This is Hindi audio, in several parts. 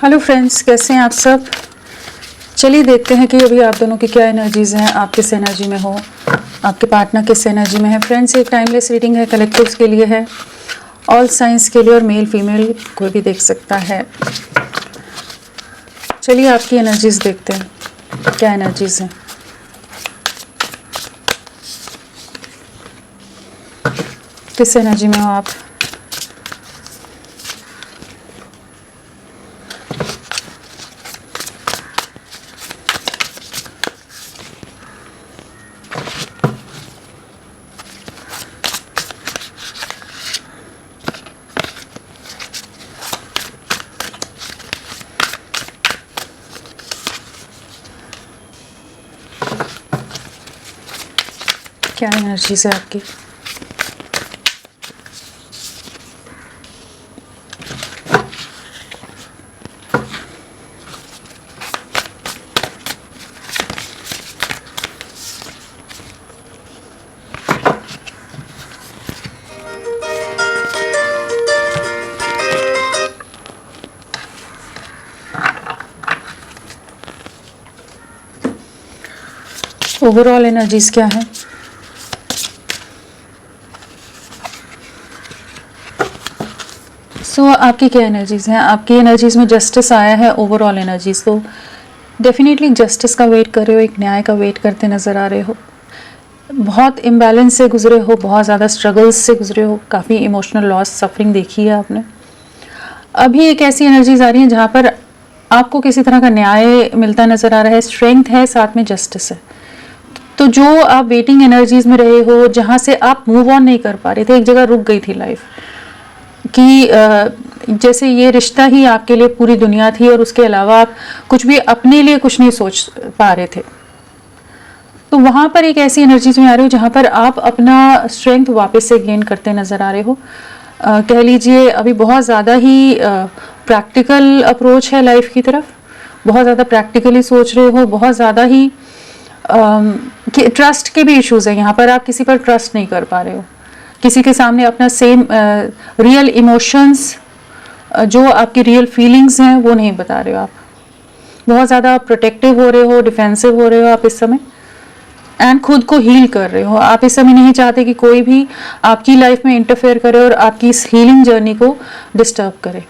हेलो फ्रेंड्स, कैसे हैं आप सब। चलिए देखते हैं कि अभी आप दोनों की क्या एनर्जीज़ हैं, आप किस एनर्जी में हो, आपके पार्टनर किस एनर्जी में है। फ्रेंड्स, एक टाइमलेस रीडिंग है, कलेक्टिव्स के लिए है, ऑल साइंस के लिए, और मेल फीमेल कोई भी देख सकता है। चलिए आपकी एनर्जीज़ देखते हैं, क्या एनर्जीज़ हैं। किस एनर्जी में हो आप। क्या एनर्जीज है आपकी। ओवरऑल एनर्जीज क्या है। आपकी क्या एनर्जीज हैं। आपकी एनर्जीज में जस्टिस आया है, ओवरऑल एनर्जीज। तो डेफिनेटली जस्टिस का वेट कर रहे हो, एक न्याय का वेट करते नज़र आ रहे हो। बहुत इम्बैलेंस से गुजरे हो, बहुत ज़्यादा स्ट्रगल्स से गुजरे हो, काफ़ी इमोशनल लॉस सफरिंग देखी है आपने। अभी एक ऐसी एनर्जीज आ रही हैं जहाँ पर आपको किसी तरह का न्याय मिलता नज़र आ रहा है, स्ट्रेंथ है, साथ में जस्टिस है। तो जो आप वेटिंग एनर्जीज में रहे हो, जहाँ से आप मूव ऑन नहीं कर पा रहे थे, एक जगह रुक गई थी लाइफ कि जैसे ये रिश्ता ही आपके लिए पूरी दुनिया थी और उसके अलावा आप कुछ भी अपने लिए कुछ नहीं सोच पा रहे थे। तो वहाँ पर एक ऐसी एनर्जीज में आ रहे हो जहाँ पर आप अपना स्ट्रेंथ वापस से गेन करते नज़र आ रहे हो। कह लीजिए अभी बहुत ज़्यादा ही प्रैक्टिकल अप्रोच है लाइफ की तरफ, बहुत ज़्यादा प्रैक्टिकली सोच रहे हो, बहुत ज़्यादा ही ट्रस्ट के भी इश्यूज़ हैं यहाँ पर। आप किसी पर ट्रस्ट नहीं कर पा रहे हो, किसी के सामने अपना सेम रियल इमोशंस, जो आपकी रियल फीलिंग्स हैं, वो नहीं बता रहे हो। आप बहुत ज़्यादा प्रोटेक्टिव हो रहे हो, डिफेंसिव हो रहे हो आप इस समय, एंड खुद को हील कर रहे हो। आप इस समय नहीं चाहते कि कोई भी आपकी लाइफ में इंटरफेयर करे और आपकी इस हीलिंग जर्नी को डिस्टर्ब करे,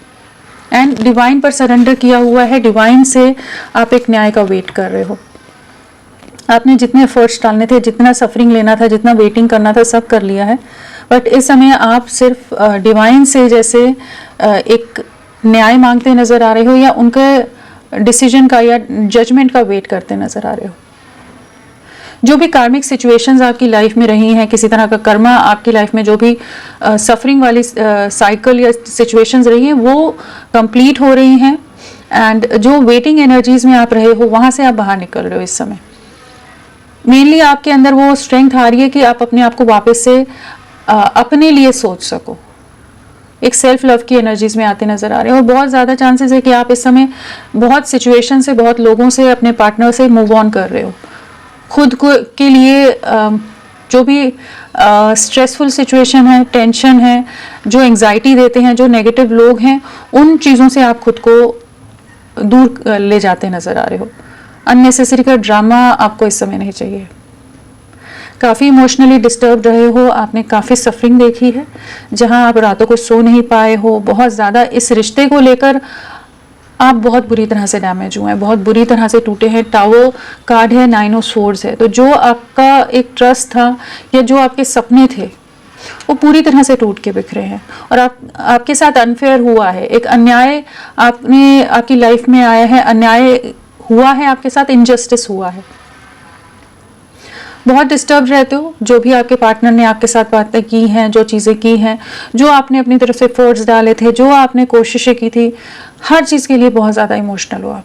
एंड डिवाइन पर सरेंडर किया हुआ है। डिवाइन से आप एक न्याय का वेट कर रहे हो। आपने जितने एफर्ट्स डालने थे, जितना सफरिंग लेना था, जितना वेटिंग करना था, सब कर लिया है। बट इस समय आप सिर्फ डिवाइन से जैसे एक न्याय मांगते नज़र आ रहे हो, या उनके डिसीजन का या जजमेंट का वेट करते नज़र आ रहे हो। जो भी कार्मिक सिचुएशंस आपकी लाइफ में रही हैं, किसी तरह का कर्मा आपकी लाइफ में जो भी सफरिंग वाली साइकिल या सिचुएशंस रही हैं, वो कंप्लीट हो रही हैं। एंड जो वेटिंग एनर्जीज में आप रहे हो, वहाँ से आप बाहर निकल रहे हो इस समय। मेनली आपके अंदर वो स्ट्रेंथ आ रही है कि आप अपने आप को वापस से अपने लिए सोच सको, एक सेल्फ लव की एनर्जीज में आते नज़र आ रहे हैं। और बहुत ज़्यादा चांसेस है कि आप इस समय बहुत सिचुएशन से, बहुत लोगों से, अपने पार्टनर से मूव ऑन कर रहे हो। खुद को के लिए जो भी स्ट्रेसफुल सिचुएशन है, टेंशन है, जो एंग्जाइटी देते हैं, जो नेगेटिव लोग हैं, उन चीज़ों से आप खुद को दूर ले जाते नज़र आ रहे हो। अननेसेसरी का ड्रामा आपको इस समय नहीं चाहिए। काफ़ी इमोशनली डिस्टर्ब रहे हो, आपने काफ़ी सफरिंग देखी है, जहां आप रातों को सो नहीं पाए हो। बहुत ज़्यादा इस रिश्ते को लेकर आप बहुत बुरी तरह से डैमेज हुए हैं, बहुत बुरी तरह से टूटे हैं। टावर कार्ड है, 9 ऑफ स्वॉर्ड्स है। तो जो आपका एक ट्रस्ट था या जो आपके सपने थे, वो पूरी तरह से टूट के बिखरे हैं। और आपके साथ अनफेयर हुआ है, एक अन्याय आपकी लाइफ में आया है, अन्याय हुआ है आपके साथ, इनजस्टिस हुआ है। बहुत डिस्टर्ब रहते हो। जो भी आपके पार्टनर ने आपके साथ बातें की हैं, जो चीज़ें की हैं, जो आपने अपनी तरफ से एफर्ट्स डाले थे, जो आपने कोशिशें की थी, हर चीज़ के लिए बहुत ज़्यादा इमोशनल हो आप।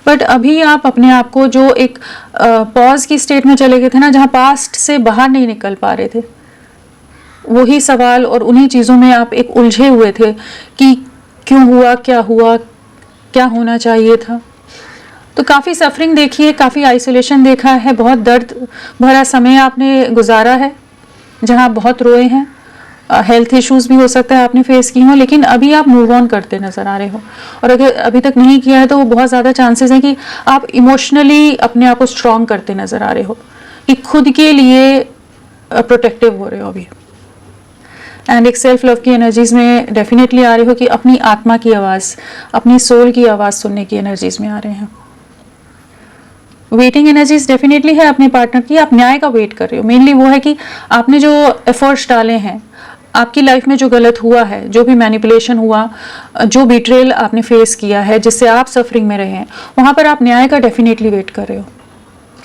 बट अभी आप अपने आप को जो एक पॉज की स्टेट में चले गए थे ना, जहाँ पास्ट से बाहर नहीं निकल पा रहे थे, वही सवाल और उन्हीं चीज़ों में आप एक उलझे हुए थे कि क्यों हुआ, क्या होना चाहिए था। तो काफ़ी सफरिंग देखी है, काफ़ी आइसोलेशन देखा है, बहुत दर्द भरा समय आपने गुजारा है, जहां आप बहुत रोए हैं, हेल्थ इश्यूज भी हो सकता है आपने फेस की हो, लेकिन अभी आप मूव ऑन करते नज़र आ रहे हो। और अगर अभी तक नहीं किया है तो बहुत ज़्यादा चांसेस हैं कि आप इमोशनली अपने आप को स्ट्रॉन्ग करते नज़र आ रहे हो, कि खुद के लिए प्रोटेक्टिव हो रहे हो अभी। एंड एक सेल्फ लव की एनर्जीज में डेफिनेटली आ रहे हो कि अपनी आत्मा की आवाज़, अपनी सोल की आवाज़ सुनने की एनर्जीज में आ रहे हैं। वेटिंग एनर्जीज डेफिनेटली है अपने पार्टनर की, आप न्याय का वेट कर रहे हो। मेनली वो है कि आपने जो एफर्ट्स डाले हैं, आपकी लाइफ में जो गलत हुआ है, जो भी मैनिपुलेशन हुआ, जो बिट्रेल आपने फेस किया है, जिससे आप सफरिंग में रहे हैं, वहाँ पर आप न्याय का डेफिनेटली वेट कर रहे हो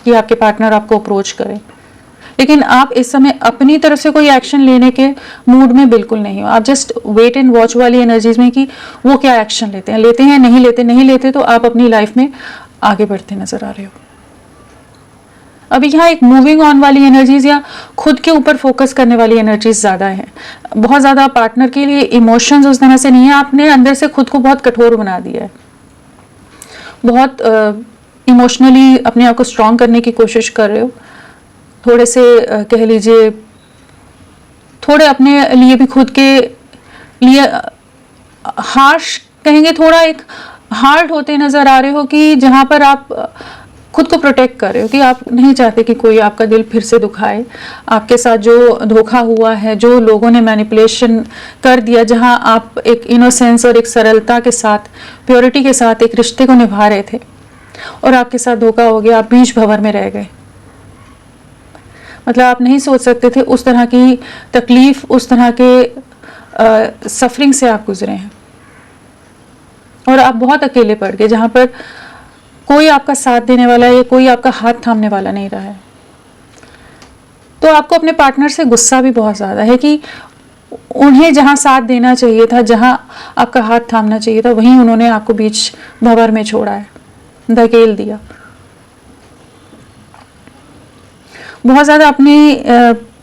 कि आपके पार्टनर आपको अप्रोच करें। लेकिन आप इस समय अपनी तरफ से कोई एक्शन लेने के मूड में बिल्कुल नहीं हो। आप जस्ट वेट एंड वॉच वाली एनर्जीज में कि वो क्या एक्शन लेते हैं, नहीं लेते तो आप अपनी लाइफ में आगे बढ़ते नजर आ रहे हो। अभी यहाँ एक मूविंग ऑन वाली एनर्जीज या खुद के ऊपर फोकस करने वाली एनर्जीज ज़्यादा है। बहुत ज़्यादा पार्टनर के लिए इमोशंस उस तरह से नहीं है, आपने अंदर से खुद को बहुत कठोर बना दिया है, बहुत इमोशनली अपने आप को स्ट्रॉन्ग करने की कोशिश कर रहे हो। थोड़े से कह लीजिए, थोड़े अपने लिए भी खुद के लिए हार्श कहेंगे, थोड़ा एक हार्ड होते नज़र आ रहे हो, कि जहाँ पर आप खुद को प्रोटेक्ट कर रहे हो कि आप नहीं चाहते कि कोई आपका दिल फिर से दुखाए। आपके साथ जो धोखा हुआ है, जो लोगों ने मैनिपुलेशन कर दिया, जहाँ आप एक इनोसेंस और एक सरलता के साथ, प्योरिटी के साथ एक रिश्ते को निभा रहे थे और आपके साथ धोखा हो गया, आप बीच भंवर में रह गए। मतलब आप नहीं सोच सकते थे उस तरह की तकलीफ, उस तरह के सफरिंग से आप गुजरे हैं और आप बहुत अकेले पड़ गए, जहाँ पर कोई आपका साथ देने वाला है, कोई आपका हाथ थामने वाला नहीं रहा है। तो आपको अपने पार्टनर से गुस्सा भी बहुत ज़्यादा है कि उन्हें जहाँ साथ देना चाहिए था, जहाँ आपका हाथ थामना चाहिए था, वहीं उन्होंने आपको बीच भंवर में छोड़ा है, धकेल दिया। बहुत ज़्यादा अपनी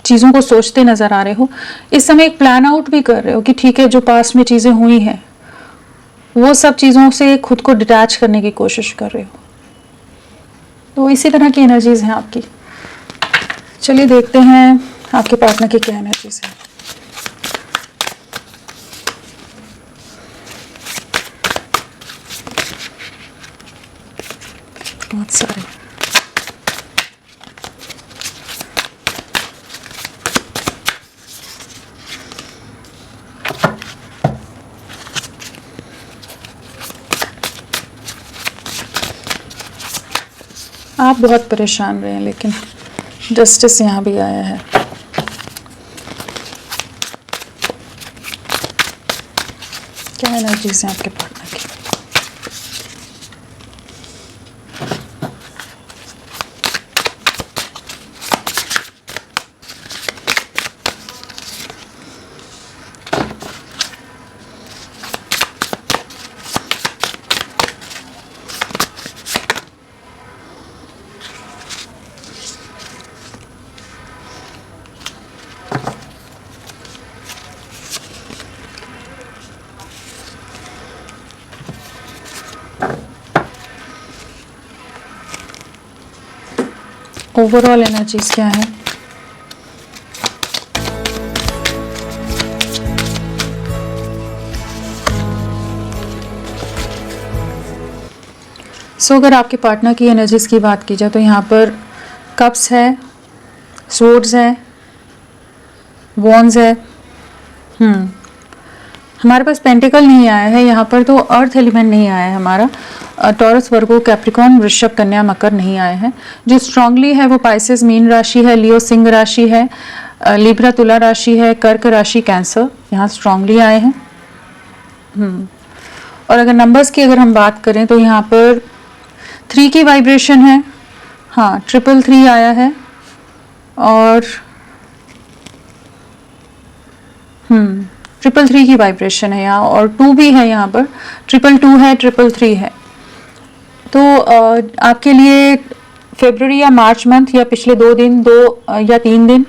चीज़ों को सोचते नज़र आ रहे हो। इस समय एक प्लान आउट भी कर रहे हो कि ठीक है, जो पास्ट में चीज़ें हुई हैं वो सब चीज़ों से खुद को डिटैच करने की कोशिश कर रहे हो। तो इसी तरह की एनर्जीज हैं आपकी। चलिए देखते हैं आपके पार्टनर की क्या एनर्जीज है। बहुत सारे आप बहुत परेशान रहे हैं, लेकिन जस्टिस यहाँ भी आया है। क्या एनर्जीज हैं आपके पार्टनर की? ओवरऑल एनर्जीज क्या है? सो अगर आपके पार्टनर की एनर्जीज की बात की जाए तो यहाँ पर कप्स है, स्वॉर्ड्स है, वॉन्ड्स है। हमारे पास पेंटिकल नहीं आया है यहाँ पर, तो अर्थ एलिमेंट नहीं आया है हमारा। टॉरस, वर्गो, कैप्रिकॉर्न, वृषभ, कन्या, मकर नहीं आए हैं। जो स्ट्रांगली है वो पाइसेस मीन राशि है, लियो सिंह राशि है, लिब्रा तुला राशि है, कर्क राशि, कैंसर यहाँ स्ट्रांगली आए हैं। और अगर नंबर्स की अगर हम बात करें तो यहाँ पर 3 की वाइब्रेशन है, हाँ 333 आया है, और 333 की वाइब्रेशन है यहाँ, और 2 भी है यहाँ पर, 222 है, 333 है। तो आपके लिए फरवरी या मार्च मंथ या पिछले 2 दिन, 2 या 3 दिन,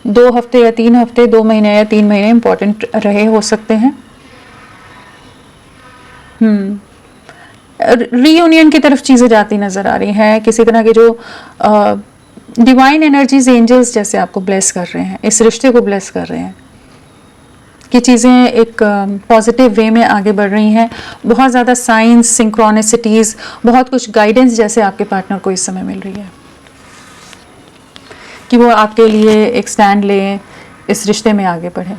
2 हफ्ते या 3 हफ्ते, 2 महीने या 3 महीने इंपॉर्टेंट रहे हो सकते हैं। रीयूनियन की तरफ चीज़ें जाती नज़र आ रही हैं। किसी तरह के जो डिवाइन एनर्जीज, एंजल्स जैसे आपको ब्लेस कर रहे हैं, इस रिश्ते को ब्लेस कर रहे हैं। कि चीज़ें एक पॉजिटिव वे में आगे बढ़ रही हैं। बहुत ज़्यादा साइंस, सिंक्रोनिसिटीज़, बहुत कुछ गाइडेंस जैसे आपके पार्टनर को इस समय मिल रही है कि वो आपके लिए एक स्टैंड लें, इस रिश्ते में आगे बढ़ें।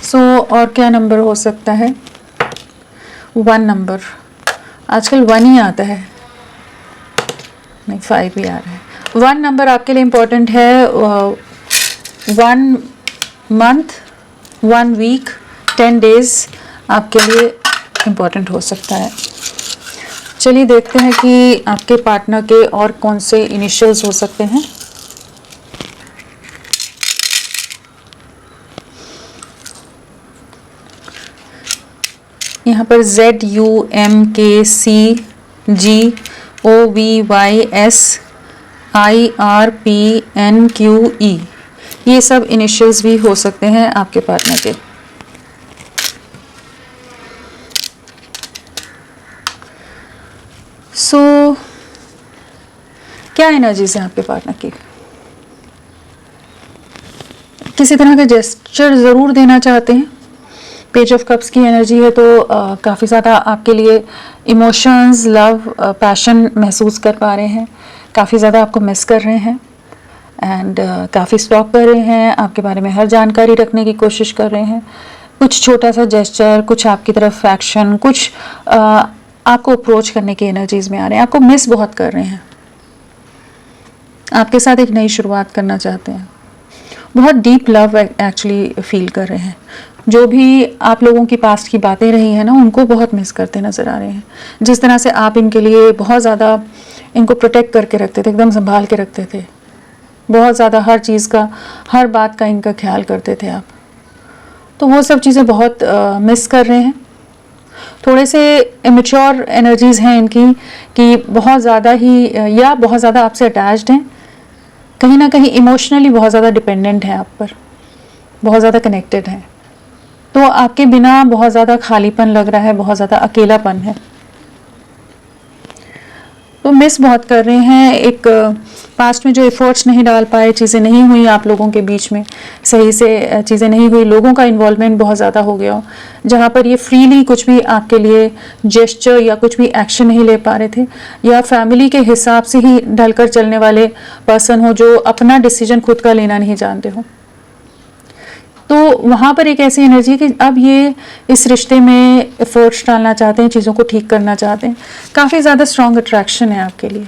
सो और क्या नंबर हो सकता है? 1 नंबर, आजकल 1 ही आता है, नहीं 5 भी आ रहा है। 1 नंबर आपके लिए इम्पोर्टेंट है। 1 मंथ, 1 वीक, 10 डेज आपके लिए इम्पोर्टेंट हो सकता है। चलिए देखते हैं कि आपके पार्टनर के और कौन से इनिशियल्स हो सकते हैं। यहाँ पर ZUMKCGOVYSIRPNQE, ये सब इनिशियल्स भी हो सकते हैं आपके पार्टनर के। सो क्या एनर्जीज है आपके पार्टनर की? किसी तरह का जेस्चर ज़रूर देना चाहते हैं। पेज ऑफ कप्स की एनर्जी है तो काफ़ी ज़्यादा आपके लिए इमोशंस, लव, पैशन महसूस कर पा रहे हैं। काफ़ी ज़्यादा आपको मिस कर रहे हैं एंड काफ़ी स्टॉक कर रहे हैं, आपके बारे में हर जानकारी रखने की कोशिश कर रहे हैं। कुछ छोटा सा जेस्चर, कुछ आपकी तरफ एक्शन, कुछ आपको अप्रोच करने की एनर्जीज में आ रहे हैं। आपको मिस बहुत कर रहे हैं, आपके साथ एक नई शुरुआत करना चाहते हैं। बहुत डीप लव एक्चुअली फील कर रहे हैं। जो भी आप लोगों की पास्ट की बातें रही हैं ना, उनको बहुत मिस करते नज़र आ रहे हैं। जिस तरह से आप इनके लिए बहुत ज़्यादा इनको प्रोटेक्ट करके रखते थे, एकदम संभाल के रखते थे, बहुत ज़्यादा हर चीज़ का, हर बात का इनका ख्याल करते थे आप, तो वो सब चीज़ें बहुत मिस कर रहे हैं। थोड़े से इमेच्योर एनर्जीज़ हैं इनकी कि बहुत ज़्यादा ही या बहुत ज़्यादा आपसे अटैच्ड हैं, कहीं ना कहीं इमोशनली बहुत ज़्यादा डिपेंडेंट हैं आप पर, बहुत ज़्यादा कनेक्टेड हैं। तो आपके बिना बहुत ज़्यादा खालीपन लग रहा है, बहुत ज़्यादा अकेलापन है, तो मिस बहुत कर रहे हैं। एक पास्ट में जो एफर्ट्स नहीं डाल पाए, चीज़ें नहीं हुई आप लोगों के बीच में, सही से चीज़ें नहीं हुई, लोगों का इन्वॉल्वमेंट बहुत ज़्यादा हो गया हो, जहाँ पर ये फ्रीली कुछ भी आपके लिए जेस्चर या कुछ भी एक्शन नहीं ले पा रहे थे, या फैमिली के हिसाब से ही ढलकर चलने वाले पर्सन हो जो अपना डिसीजन खुद का लेना नहीं जानते हो। तो वहाँ पर एक ऐसी एनर्जी है कि अब ये इस रिश्ते में एफर्ट्स डालना चाहते हैं, चीज़ों को ठीक करना चाहते हैं। काफ़ी ज़्यादा स्ट्रॉन्ग अट्रैक्शन है आपके लिए,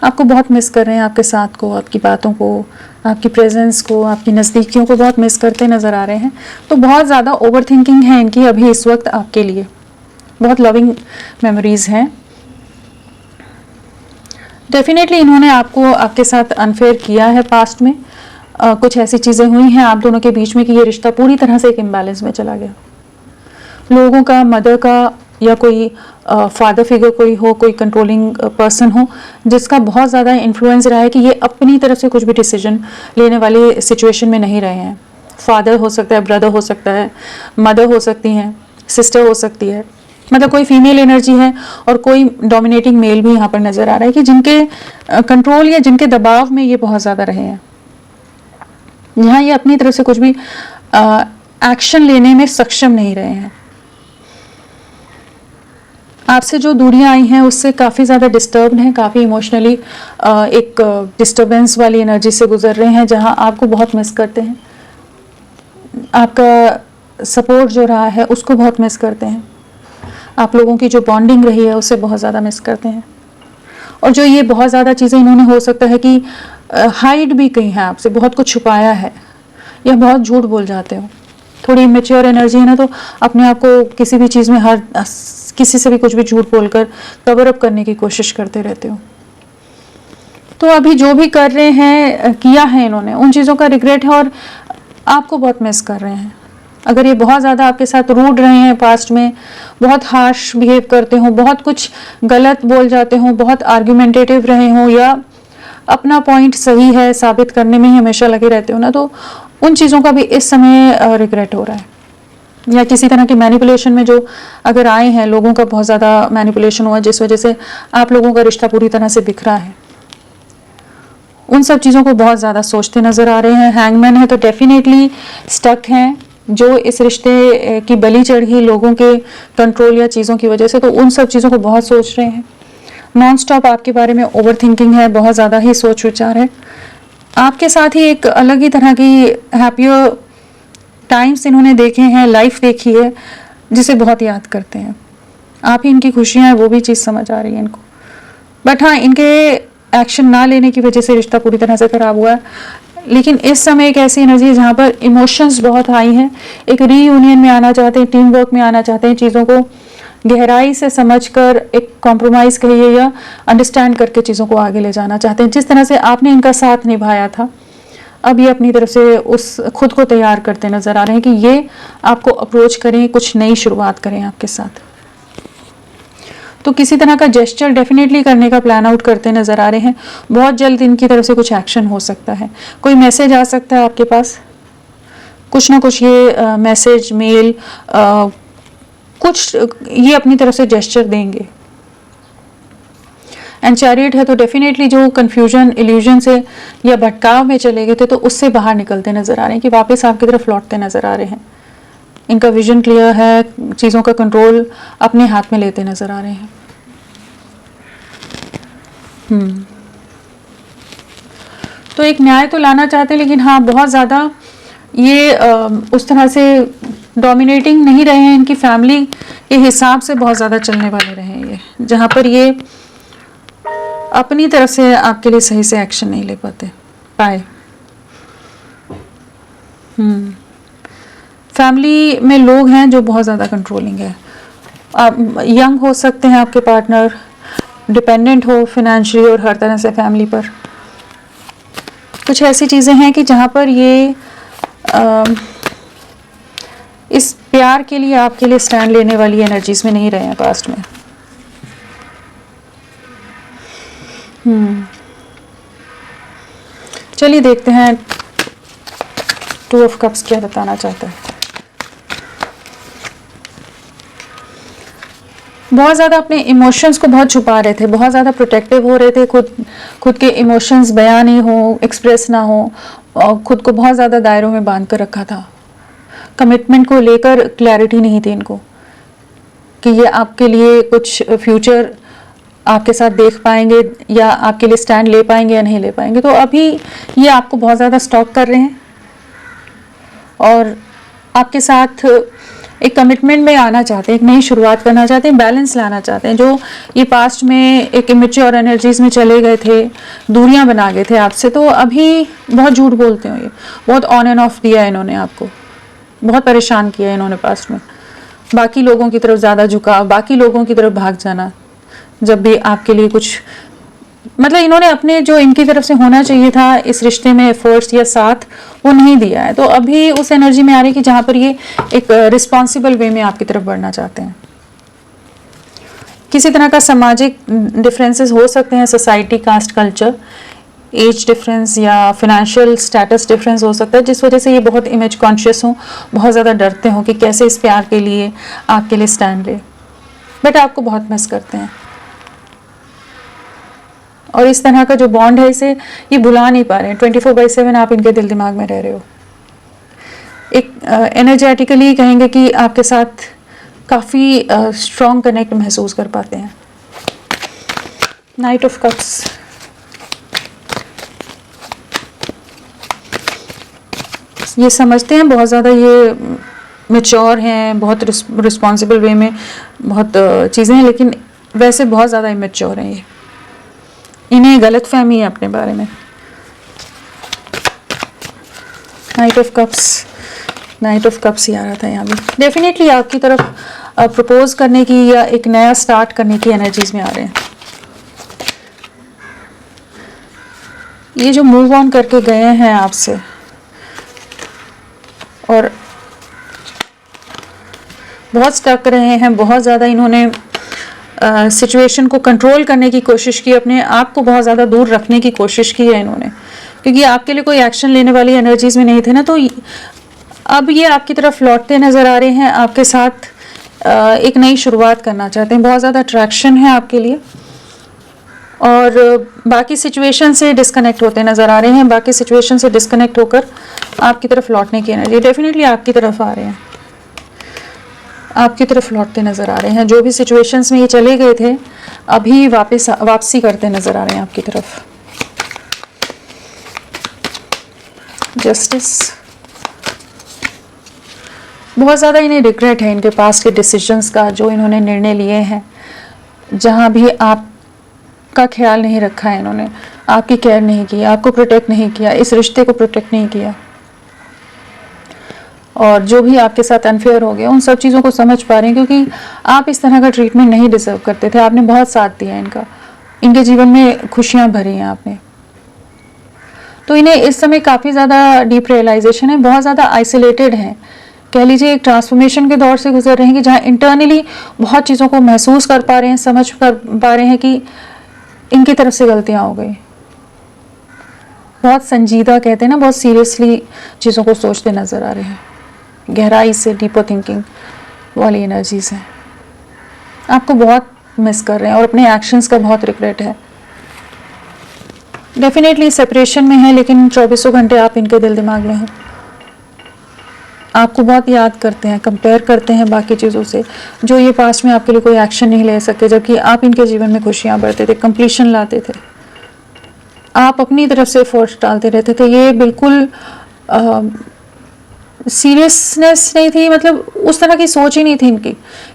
आपको बहुत मिस कर रहे हैं, आपके साथ को, आपकी बातों को, आपकी प्रेजेंस को, आपकी नज़दीकियों को बहुत मिस करते नज़र आ रहे हैं। तो बहुत ज़्यादा ओवर थिंकिंग है इनकी अभी इस वक्त आपके लिए, बहुत लविंग मेमोरीज़ हैं। डेफिनेटली इन्होंने आपको, आपके साथ अनफेयर किया है पास्ट में। कुछ ऐसी चीज़ें हुई हैं आप दोनों के बीच में कि ये रिश्ता पूरी तरह से एक इम्बैलेंस में चला गया। लोगों का, मदर का, या कोई फादर फिगर कोई हो, कोई कंट्रोलिंग पर्सन हो जिसका बहुत ज़्यादा इन्फ्लुएंस रहा है कि ये अपनी तरफ से कुछ भी डिसीजन लेने वाले सिचुएशन में नहीं रहे हैं। फादर हो सकता है, ब्रदर हो सकता है, मदर हो सकती हैं, सिस्टर हो सकती है, मतलब कोई फीमेल एनर्जी है और कोई डोमिनेटिंग मेल भी यहाँ पर नज़र आ रहा है कि जिनके कंट्रोल या जिनके दबाव में ये बहुत ज़्यादा रहे हैं। यहाँ ये अपनी तरफ से कुछ भी एक्शन लेने में सक्षम नहीं रहे हैं। आपसे जो दूरियां आई हैं उससे काफ़ी ज़्यादा डिस्टर्ब्ड हैं, काफ़ी इमोशनली एक डिस्टर्बेंस वाली एनर्जी से गुजर रहे हैं, जहां आपको बहुत मिस करते हैं। आपका सपोर्ट जो रहा है उसको बहुत मिस करते हैं, आप लोगों की जो बॉन्डिंग रही है उसे बहुत ज़्यादा मिस करते हैं। और जो ये बहुत ज़्यादा चीज़ें इन्होंने हो सकता है कि हाइड भी कही है आपसे, बहुत कुछ छुपाया है या बहुत झूठ बोल जाते हो। थोड़ी इमेच्योर एनर्जी है ना, तो अपने आप को किसी भी चीज़ में हर किसी से भी कुछ भी झूठ बोलकर कवर अप करने की कोशिश करते रहते हो। तो अभी जो भी कर रहे हैं, किया है इन्होंने, उन चीज़ों का रिग्रेट है और आपको बहुत मिस कर रहे हैं। अगर ये बहुत ज़्यादा आपके साथ रूड रहे हैं पास्ट में, बहुत हार्श बिहेव करते हो, बहुत कुछ गलत बोल जाते हो, बहुत आर्ग्यूमेंटेटिव रहे हो, या अपना पॉइंट सही है साबित करने में ही हमेशा लगे रहते हो ना, तो उन चीज़ों का भी इस समय रिग्रेट हो रहा है। या किसी तरह की मैनिपुलेशन में जो अगर आए हैं, लोगों का बहुत ज़्यादा मैनिपुलेशन हुआ जिस वजह से आप लोगों का रिश्ता पूरी तरह से बिखरा है, उन सब चीज़ों को बहुत ज़्यादा सोचते नज़र आ रहे हैं। हैंगमैन है तो डेफिनेटली स्टक हैं, जो इस रिश्ते की बलि चढ़ी लोगों के कंट्रोल या चीज़ों की वजह से, तो उन सब चीज़ों को बहुत सोच रहे हैं। नॉन स्टॉप आपके बारे में ओवर थिंकिंग है, बहुत ज़्यादा ही सोच विचार है। आपके साथ ही एक अलग ही तरह की हैप्पियर टाइम्स इन्होंने देखे हैं, लाइफ देखी है, जिसे बहुत याद करते हैं। आप ही इनकी खुशियाँ हैं, वो भी चीज़ समझ आ रही है इनको। बट हाँ, इनके एक्शन ना लेने की वजह से रिश्ता पूरी तरह से ख़राब हुआ है। लेकिन इस समय एक ऐसी एनर्जी है जहाँ पर इमोशंस बहुत हाई हैं, एक रीयूनियन में आना चाहते हैं, टीम वर्क में आना चाहते हैं, चीज़ों को गहराई से समझकर एक कॉम्प्रोमाइज़ कहिए या अंडरस्टैंड करके चीज़ों को आगे ले जाना चाहते हैं। जिस तरह से आपने इनका साथ निभाया था, अब ये अपनी तरफ से उस खुद को तैयार करते नज़र आ रहे हैं कि ये आपको अप्रोच करें, कुछ नई शुरुआत करें आपके साथ। तो किसी तरह का जेस्चर डेफिनेटली करने का प्लान आउट करते नज़र आ रहे हैं। बहुत जल्द इनकी तरफ से कुछ एक्शन हो सकता है, कोई मैसेज आ सकता है आपके पास, कुछ ना कुछ ये मैसेज, मेल, कुछ ये अपनी तरफ से जेस्चर देंगे। एंड चैरियट है तो डेफिनेटली जो कंफ्यूजन, इल्यूजन से या भटकाव में चले गए थे, तो उससे बाहर निकलते नज़र आ रहे हैं कि वापस आपकी तरफ लौटते नज़र आ रहे हैं। इनका विजन क्लियर है, चीज़ों का कंट्रोल अपने हाथ में लेते नज़र आ रहे हैं। तो एक न्याय तो लाना चाहते हैं, लेकिन हाँ, बहुत ज़्यादा ये उस तरह से डोमिनेटिंग नहीं रहे हैं। इनकी फैमिली के हिसाब से बहुत ज़्यादा चलने वाले रहे हैं ये, जहाँ पर ये अपनी तरफ से आपके लिए सही से एक्शन नहीं ले पाए। फैमिली में लोग हैं जो बहुत ज़्यादा कंट्रोलिंग है। आप यंग हो सकते हैं, आपके पार्टनर डिपेंडेंट हो फाइनेंशियली और हर तरह से फैमिली पर। कुछ ऐसी चीज़ें हैं कि जहाँ पर ये इस प्यार के लिए आपके लिए स्टैंड लेने वाली एनर्जीज में नहीं रहे हैं पास्ट में। चलिए देखते हैं 2 ऑफ कप्स क्या बताना चाहता है। बहुत ज़्यादा अपने इमोशंस को बहुत छुपा रहे थे, बहुत ज़्यादा प्रोटेक्टिव हो रहे थे, खुद के इमोशंस बयान नहीं हो, एक्सप्रेस ना हो, और खुद को बहुत ज़्यादा दायरों में बांध कर रखा था। कमिटमेंट को लेकर क्लैरिटी नहीं थी इनको कि ये आपके लिए कुछ फ्यूचर आपके साथ देख पाएंगे या आपके लिए स्टैंड ले पाएंगे या नहीं ले पाएंगे। तो अभी ये आपको बहुत ज़्यादा स्टॉक कर रहे हैं और आपके साथ एक कमिटमेंट में आना चाहते हैं, एक नई शुरुआत करना चाहते हैं, बैलेंस लाना चाहते हैं। जो ये पास्ट में एक इमेच्योर एनर्जीज में चले गए थे, दूरियां बना गए थे आपसे, तो अभी बहुत झूठ बोलते हो, ये बहुत ऑन एंड ऑफ दिया है इन्होंने आपको, बहुत परेशान किया है इन्होंने पास्ट में। बाकी लोगों की तरफ ज़्यादा झुकाव, बाकी लोगों की तरफ भाग जाना, जब भी आपके लिए कुछ, मतलब इन्होंने अपने जो इनकी तरफ से होना चाहिए था इस रिश्ते में एफर्ट्स या साथ, वो नहीं दिया है। तो अभी उस एनर्जी में आ रही है कि जहाँ पर ये एक रिस्पॉन्सिबल वे में आपकी तरफ बढ़ना चाहते हैं। किसी तरह का सामाजिक डिफरेंसेस हो सकते हैं, society, caste, culture, age difference या फिनेंशियल स्टेटस डिफरेंस हो सकता है, जिस वजह से ये बहुत इमेज कॉन्शियस हो, बहुत ज़्यादा डरते हो कि कैसे इस प्यार के लिए आपके लिए स्टैंड ले, बट आपको बहुत मिस करते हैं। और इस तरह का जो बॉन्ड है इसे ये भुला नहीं पा रहे हैं। 24/7 आप इनके दिल दिमाग में रह रहे हो। एक एनर्जेटिकली कहेंगे कि आपके साथ काफ़ी स्ट्रॉन्ग कनेक्ट महसूस कर पाते हैं। नाइट ऑफ कप्स, ये समझते हैं बहुत ज़्यादा, ये मैच्योर हैं, बहुत रिस्पॉन्सिबल वे में बहुत चीज़ें हैं, लेकिन वैसे बहुत ज़्यादा इमेच्योर हैं ये, इन्हें गलत फहमी है अपने बारे में। नाइट ऑफ कप्स ही आ रहा था यहाँ भी। डेफिनेटली आपकी तरफ प्रपोज करने की या एक नया स्टार्ट करने की एनर्जीज में आ रहे हैं। ये जो मूव ऑन करके गए हैं आपसे और बहुत स्टक रहे हैं, बहुत ज़्यादा इन्होंने सिचुएशन को कंट्रोल करने की कोशिश की, अपने आप को बहुत ज़्यादा दूर रखने की कोशिश की है इन्होंने, क्योंकि आपके लिए कोई एक्शन लेने वाली एनर्जीज में नहीं थे ना। तो अब ये आपकी तरफ लौटते नज़र आ रहे हैं, आपके साथ एक नई शुरुआत करना चाहते हैं, बहुत ज़्यादा अट्रैक्शन है आपके लिए और बाकी सिचुएशन से डिस्कनेक्ट होते नज़र आ रहे हैं। बाकी सिचुएशन से डिस्कनेक्ट होकर आपकी तरफ लौटने की एनर्जी डेफिनेटली आपकी तरफ आ रहे हैं, आपकी तरफ लौटते नज़र आ रहे हैं। जो भी सिचुएशंस में ये चले गए थे अभी वापसी करते नज़र आ रहे हैं आपकी तरफ। जस्टिस, बहुत ज़्यादा इन्हें रिग्रेट है इनके पास के डिसीजंस का, जो इन्होंने निर्णय लिए हैं, जहाँ भी आपका ख्याल नहीं रखा है इन्होंने, आपकी केयर नहीं की, आपको प्रोटेक्ट नहीं किया, इस रिश्ते को प्रोटेक्ट नहीं किया, और जो भी आपके साथ अनफेयर हो गया उन सब चीज़ों को समझ पा रहे हैं, क्योंकि आप इस तरह का ट्रीटमेंट नहीं डिजर्व करते थे। आपने बहुत साथ दिया इनका, इनके जीवन में खुशियाँ भरी हैं आपने। तो इन्हें इस समय काफ़ी ज़्यादा डीप रियलाइजेशन है, बहुत ज़्यादा आइसोलेटेड हैं, कह लीजिए एक ट्रांसफॉर्मेशन के दौर से गुजर रहे हैं, कि जहाँ इंटरनली बहुत चीज़ों को महसूस कर पा रहे हैं, समझ कर पा रहे हैं कि इनकी तरफ से गलतियाँ हो गई। बहुत संजीदा कहते हैं ना, बहुत सीरियसली चीज़ों को सोचते नज़र आ रहे हैं, गहराई से डीपर थिंकिंग वाली एनर्जीज हैं। आपको बहुत मिस कर रहे हैं और अपने एक्शंस का बहुत रिग्रेट है। डेफिनेटली सेपरेशन में है, लेकिन 24 घंटे आप इनके दिल दिमाग में हो। आपको बहुत याद करते हैं, कंपेयर करते हैं बाकी चीज़ों से, जो ये पास्ट में आपके लिए कोई एक्शन नहीं ले सके, जबकि आप इनके जीवन में खुशियाँ भरते थे, कंप्लीशन लाते थे, आप अपनी तरफ से एफर्ट्स डालते रहते थे। ये बिल्कुल सीरियसनेस नहीं थी, मतलब उस तरह की सोच ही नहीं थी इनकी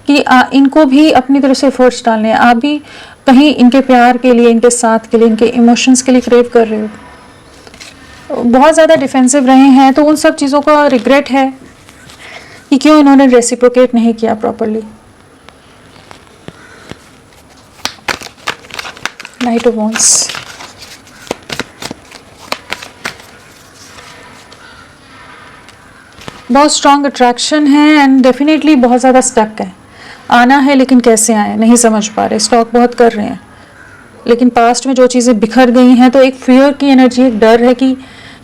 कि इनको भी अपनी तरफ से एफर्ट्स डालने हैं। आप भी कहीं इनके प्यार के लिए, इनके साथ के लिए, इनके इमोशंस के लिए क्रेव कर रहे हो। बहुत ज़्यादा डिफेंसिव रहे हैं, तो उन सब चीज़ों का रिग्रेट है कि क्यों इन्होंने रेसिप्रोकेट नहीं किया प्रॉपरली। नाइट ऑफ वांड्स, बहुत स्ट्रॉन्ग अट्रैक्शन है एंड डेफिनेटली बहुत ज़्यादा स्टक है। आना है लेकिन कैसे आए नहीं समझ पा रहे, स्टॉक बहुत कर रहे हैं, लेकिन पास्ट में जो चीज़ें बिखर गई हैं, तो एक फियर की एनर्जी, एक डर है कि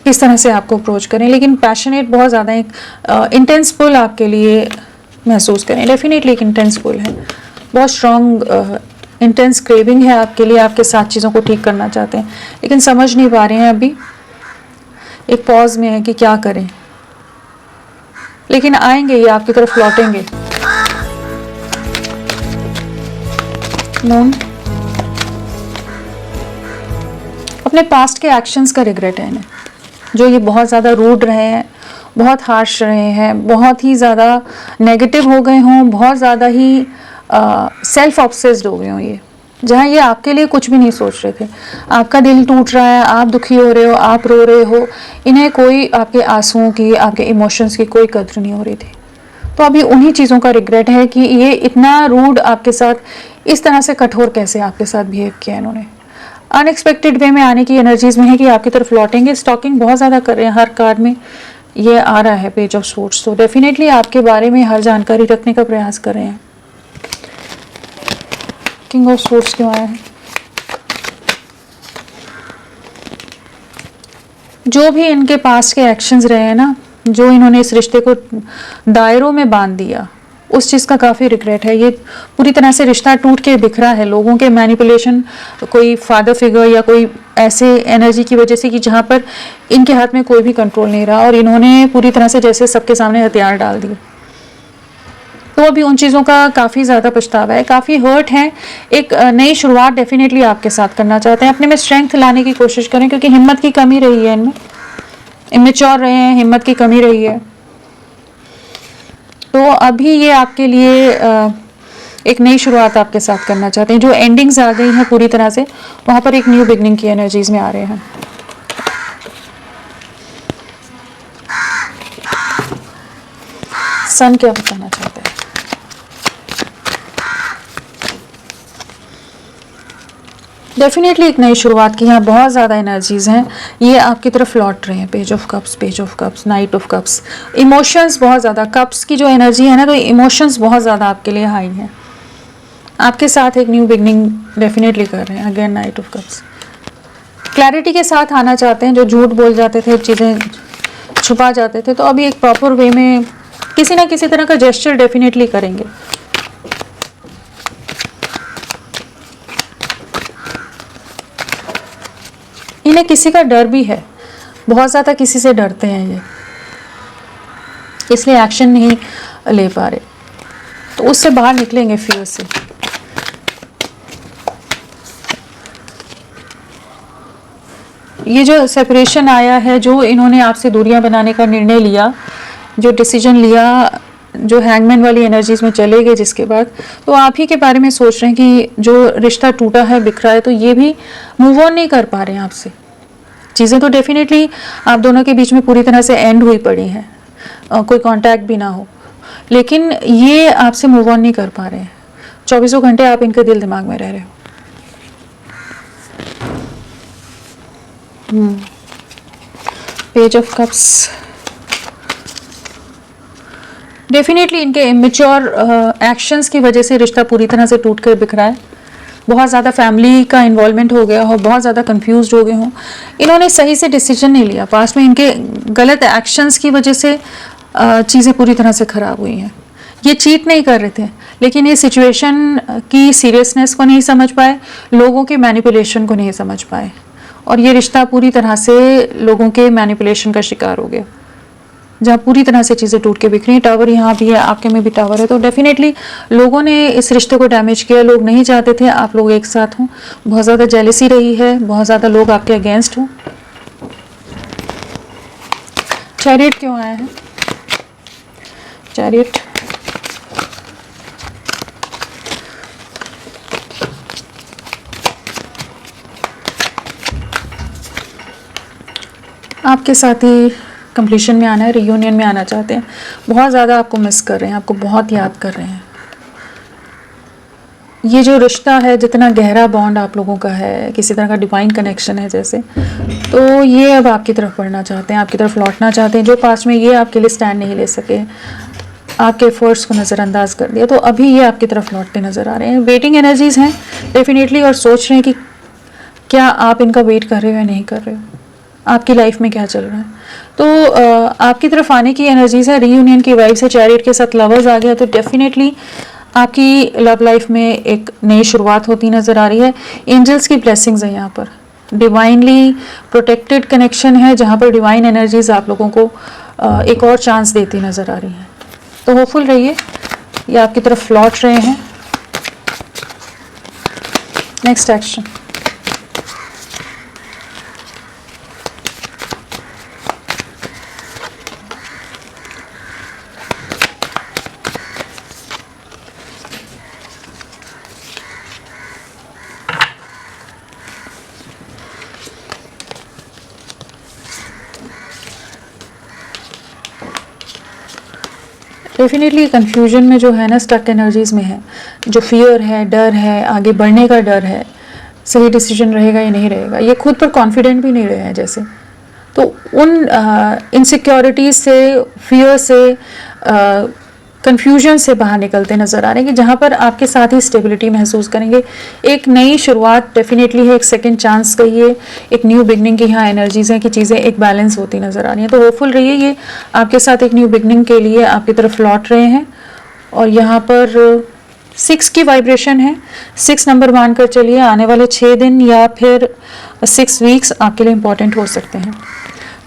किस तरह से आपको अप्रोच करें, लेकिन पैशनेट बहुत ज़्यादा एक इंटेंस पुल आपके लिए महसूस करें। डेफिनेटली एक इंटेंस पुल है, बहुत स्ट्रॉन्ग इंटेंस क्रेविंग है आपके लिए, आपके साथ चीज़ों को ठीक करना चाहते हैं, लेकिन समझ नहीं पा रहे हैं, अभी एक पॉज में है कि क्या करें, लेकिन आएंगे, ये आपकी तरफ लौटेंगे। मून, अपने पास्ट के एक्शंस का रिग्रेट है इन्हें, जो ये बहुत ज़्यादा रूड रहे हैं, बहुत हार्श रहे हैं, बहुत ही ज़्यादा नेगेटिव हो गए हों, बहुत ज़्यादा ही सेल्फ ऑब्सेस्ड हो गए हों, ये जहाँ ये आपके लिए कुछ भी नहीं सोच रहे थे। आपका दिल टूट रहा है, आप दुखी हो रहे हो, आप रो रहे हो, इन्हें कोई आपके आंसुओं की, आपके इमोशंस की कोई कद्र नहीं हो रही थी। तो अभी उन्हीं चीज़ों का रिग्रेट है कि ये इतना रूड आपके साथ, इस तरह से कठोर कैसे आपके साथ बिहेव किया इन्होंने। अनएक्सपेक्टेड वे में आने की एनर्जीज में है कि आपकी तरफ लौटेंगे। स्टॉकिंग बहुत ज़्यादा कर रहे हैं, हर कार्ड में ये आ रहा है पेज ऑफ सोर्ड्स, तो डेफिनेटली आपके बारे में हर जानकारी रखने का प्रयास कर रहे हैं। किंग ऑफ सोर्ड्स क्यों आया है? जो भी इनके पास के एक्शंस रहे हैं ना, जो इन्होंने इस रिश्ते को दायरों में बांध दिया, उस चीज़ का काफ़ी रिग्रेट है। ये पूरी तरह से रिश्ता टूट के बिखरा है, लोगों के मैनिपुलेशन, कोई फादर फिगर या कोई ऐसे एनर्जी की वजह से कि जहाँ पर इनके हाथ में कोई भी कंट्रोल नहीं रहा, और इन्होंने पूरी तरह से जैसे सबके सामने हथियार डाल दिए। तो अभी उन चीज़ों का काफ़ी ज़्यादा पछतावा है, काफ़ी हर्ट है। एक नई शुरुआत डेफिनेटली आपके साथ करना चाहते हैं, अपने में स्ट्रेंथ लाने की कोशिश करें, क्योंकि हिम्मत की कमी रही है इनमें, इमेच्योर रहे हैं, हिम्मत की कमी रही है। तो अभी ये आपके लिए एक नई शुरुआत आपके साथ करना चाहते हैं। जो एंडिंग्स आ गई हैं पूरी तरह से, वहाँ पर एक न्यू बिगनिंग की एनर्जीज में आ रहे हैं। सन क्या बताना चाहते हैं? डेफिनेटली एक नई शुरुआत की, यहाँ बहुत ज़्यादा एनर्जीज हैं, ये आपकी तरफ लौट रहे हैं। Page of cups, page of cups, night of cups, emotions बहुत ज़्यादा, कप्स की जो एनर्जी है ना, तो इमोशंस बहुत ज़्यादा आपके लिए हाई हैं। आपके साथ एक न्यू बिगनिंग डेफिनेटली कर रहे हैं। Again night of cups, clarity के साथ आना चाहते हैं। जो झूठ बोल जाते थे, चीज़ें छुपा जाते थे, तो अभी एक प्रॉपर वे में किसी ना किसी तरह का जेस्चर डेफिनेटली करेंगे। इन्हें किसी का डर भी है, बहुत ज़्यादा किसी से डरते हैं ये, इसलिए एक्शन नहीं ले पा रहे, तो उससे बाहर निकलेंगे फियर से। ये जो सेपरेशन आया है, जो इन्होंने आपसे दूरियां बनाने का निर्णय लिया, जो डिसीजन लिया, जो हैंगमैन वाली एनर्जीज में चले गए जिसके बाद, तो आप ही के बारे में सोच रहे हैं कि जो रिश्ता टूटा है, बिखरा है, तो ये भी मूव ऑन नहीं कर पा रहे हैं आपसे। चीज़ें तो डेफिनेटली आप दोनों के बीच में पूरी तरह से एंड हुई पड़ी हैं, कोई कांटेक्ट भी ना हो, लेकिन ये आपसे मूव ऑन नहीं कर पा रहे हैं। 24 घंटे आप इनके दिल दिमाग में रह रहे हो। पेज ऑफ कप्स, डेफिनेटली इनके इमेच्योर एक्शंस की वजह से रिश्ता पूरी तरह से टूट कर बिखरा है। बहुत ज़्यादा फैमिली का इन्वॉल्वमेंट हो गया हो, बहुत ज़्यादा कंफ्यूज हो गए हों, इन्होंने सही से डिसीजन नहीं लिया, पास में इनके गलत एक्शंस की वजह से चीज़ें पूरी तरह से ख़राब हुई हैं। ये चीट नहीं कर रहे थे, लेकिन ये सिचुएशन की सीरियसनेस को नहीं समझ पाए, लोगों के मैनिपुलेशन को नहीं समझ पाए, और ये रिश्ता पूरी तरह से लोगों के मैनिपुलेशन का शिकार हो गया, जहाँ पूरी तरह से चीज़ें टूट के बिखरी। टावर यहाँ भी है, आपके में भी टावर है, तो डेफिनेटली लोगों ने इस रिश्ते को डैमेज किया। लोग नहीं चाहते थे आप लोग एक साथ हों, बहुत ज़्यादा जेलसी रही है, बहुत ज़्यादा लोग आपके अगेंस्ट हों। चैरियट क्यों आया है? चैरियट, आपके साथ ही कंप्लीशन में आना है, रियूनियन में आना चाहते हैं, बहुत ज़्यादा आपको मिस कर रहे हैं, आपको बहुत याद कर रहे हैं। ये जो रिश्ता है, जितना गहरा बॉन्ड आप लोगों का है, किसी तरह का डिवाइन कनेक्शन है जैसे, तो ये अब आपकी तरफ बढ़ना चाहते हैं, आपकी तरफ लौटना चाहते हैं। जो पास में ये आपके लिए स्टैंड नहीं ले सके, आपके एफर्ट्स को नज़रअंदाज कर दिया, तो अभी ये आपकी तरफ लौटते नज़र आ रहे हैं। वेटिंग एनर्जीज हैं डेफिनेटली, और सोच रहे हैं कि क्या आप इनका वेट कर रहे हो या नहीं कर रहे हो, आपकी लाइफ में क्या चल रहा है। तो आपकी तरफ आने की एनर्जीज है, रीयूनियन की वाइब से। चैरियट के साथ लवर्स आ गया, तो डेफिनेटली आपकी लव लाइफ में एक नई शुरुआत होती नज़र आ रही है। एंजल्स की ब्लेसिंग्स है यहाँ पर, डिवाइनली प्रोटेक्टेड कनेक्शन है, जहाँ पर डिवाइन एनर्जीज आप लोगों को एक और चांस देती नज़र आ रही हैं। तो होपफुल रहिए, ये आपकी तरफ लौट रहे हैं। नेक्स्ट एक्शन, डेफिनेटली कंफ्यूजन में जो है ना, स्टक एनर्जीज में है, जो फियर है, डर है, आगे बढ़ने का डर है, सही डिसीजन रहेगा या नहीं रहेगा, ये खुद पर कॉन्फिडेंट भी नहीं रहे हैं जैसे। तो उन इनसिक्योरिटीज से, फियर से, कंफ्यूजन से बाहर निकलते नज़र आ रहे हैं, कि जहाँ पर आपके साथ ही स्टेबिलिटी महसूस करेंगे। एक नई शुरुआत डेफिनेटली है, एक सेकंड चांस कहिए, एक न्यू बिगनिंग की यहाँ एनर्जीज हैं कि चीज़ें एक बैलेंस होती नज़र आ रही हैं। तो होपफुल रहिए, ये आपके साथ एक न्यू बिगनिंग के लिए आपकी तरफ लौट रहे हैं। और यहाँ पर 6 की वाइब्रेशन है, 6 नंबर मानकर चलिए। आने वाले 6 दिन या फिर 6 वीक्स आपके लिए इंपॉर्टेंट हो सकते हैं।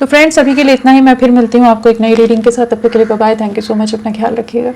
तो फ्रेंड्स, अभी के लिए इतना ही। मैं फिर मिलती हूँ आपको एक नई रीडिंग के साथ। तब तक के लिए bye bye, thank you so much, अपना ख्याल रखिएगा।